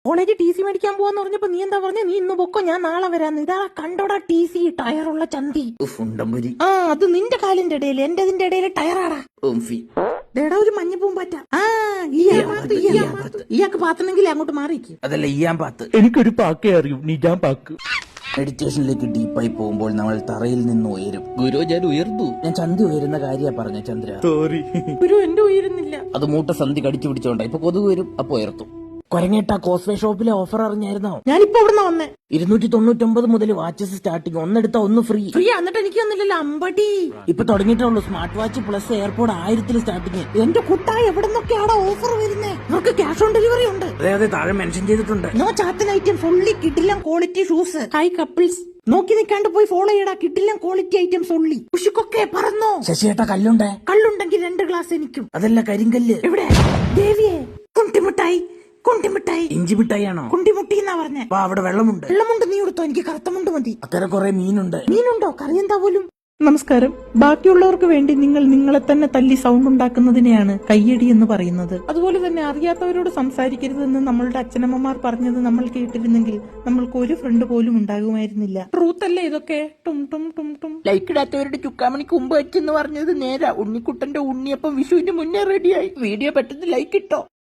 College T C മേടിക്കാൻ പോവാന്ന് പറഞ്ഞപ്പോ നീ എന്താ പറഞ്ഞ? നീ ഇന്ന് പൊക്കോ, ഞാൻ നാളെ വരാന്ന്. ഇതാ കണ്ടോടാ ടി സി, ടയറുള്ള ചന്തി. ആ, അത് നിന്റെ കാലിന്റെ ഇടയിൽ, എന്റെതിന്റെ ഇടയിൽ ടയറാടാ. ദേടാ ഒരു മഞ്ഞ പൂമ്പാറ്റ. ഇയാൾക്ക് പാത്തണമെങ്കിൽ അങ്ങോട്ട് മാറിയിരിക്കും. അതല്ല ഇയാൻ പാത്ത്. എനിക്കൊരു പാക്കേ അറിയൂ, നിജാം പാക്ക്. മെഡിറ്റേഷനിലേക്ക് ഡീപ്പായി പോകുമ്പോൾ നമ്മൾ തറയിൽ നിന്ന് ഉയരും. ഗുരു ഞാൻ ഉയർന്നു. ഞാൻ ചന്തി ഉയരുന്ന കാര്യ പറഞ്ഞ ചന്ദ്ര. സോറി ഗുരു, എന്റെ ഉയരുന്നില്ല. അത് മൂട്ട സന്ധി കടിച്ചു പിടിച്ചോണ്ടാ. ഇപ്പൊ കൊതുക് വരും, അപ്പൊ ഉയർത്തും. കൊരങ്ങേട്ട കോസ്വേ ഷോപ്പിലെ ഓഫർ അറിഞ്ഞായിരുന്നോ? ഞാനിപ്പോ എവിടുന്ന വന്നേ? 299 മുതൽ വാച്ചസ് സ്റ്റാർട്ടിങ്. ഒന്നെടുത്ത ഒന്ന് ഫ്രീ. ഫ്രീ എന്നിട്ട് എനിക്ക് വന്നില്ലല്ലോ അമ്പടി. ഇപ്പൊ തുടങ്ങിയിട്ടുള്ളൂ. Smart watch plus AirPod 1000 starting. എന്റെ കുട്ടായി എവിടെ നിന്നൊക്കെയാണോ ഓഫർ വരുന്നേ? നമുക്ക് ക്യാഷ് ഓൺ ഡെലിവറി ഉണ്ട്. അതെ താഴെ മെൻഷൻ ചെയ്തിട്ടുണ്ട്. നോ ചാത്തൻ ഐറ്റം, ഫുള്ളി കിടിലം ക്വാളിറ്റി ഷൂസ്. ഹായ് കപ്പിൾസ്, നോക്കി നിൽക്കാണ്ട് പോയി ഫോളോ ചെയ്യടാ. കിടിലം ക്വാളിറ്റി ഐറ്റംസ് ഉള്ളി. ഉഷിക്കൊക്കെ പറന്നോ. ശശിയേട്ട കല്ലുണ്ടേ? കള്ളുണ്ടെങ്കിൽ 2 ഗ്ലാസ് എനിക്കും. അതല്ല കരിങ്കല്ല്. എവിടെ? ദേവിയെ, കുണ്ടിമിഠായി. കുണ്ടിമിഠായി. ഇഞ്ചി മിഠായി ആണോ? കുണ്ടിമുട്ടി എന്നാ പറഞ്ഞേ. അപ്പൊ അവിടെ വെള്ളമുണ്ട്. വെള്ളമുണ്ട്, നീ എടുത്തോ. എനിക്ക് കറുത്തമുണ്ട് മതി. അക്കരെ കുറെ മീനുണ്ട്. മീനുണ്ടോ? കറി എന്താ പോലും. നമസ്കാരം. ബാക്കിയുള്ളവർക്ക് വേണ്ടി നിങ്ങൾ നിങ്ങളെ തന്നെ തല്ലി സൗണ്ട് ഉണ്ടാക്കുന്നതിനെയാണ് കയ്യടി എന്ന് പറയുന്നത്. അതുപോലെ തന്നെ അറിയാത്തവരോട് സംസാരിക്കരുതെന്ന് നമ്മളുടെ അച്ഛനമ്മമാർ പറഞ്ഞത് നമ്മൾ കേട്ടിരുന്നെങ്കിൽ നമ്മൾക്ക് ഒരു ഫ്രണ്ട് പോലും ഉണ്ടാകുമായിരുന്നില്ല. ട്രൂത്ത് അല്ലേ ഇതൊക്കെ? ടും ടും ടും ടും. ലൈക്ക് ഇടാത്തവരുടെ ചുക്കാമണിക്ക് മുമ്പ് വെച്ചെന്ന് പറഞ്ഞത് നേരാ. ഉണ്ണിക്കുട്ടന്റെ ഉണ്ണിയപ്പം വിഷുവിന് മുന്നേ റെഡിയായി. വീഡിയോ പെട്ടെന്ന് ലൈക്ക് ഇട്ടോ.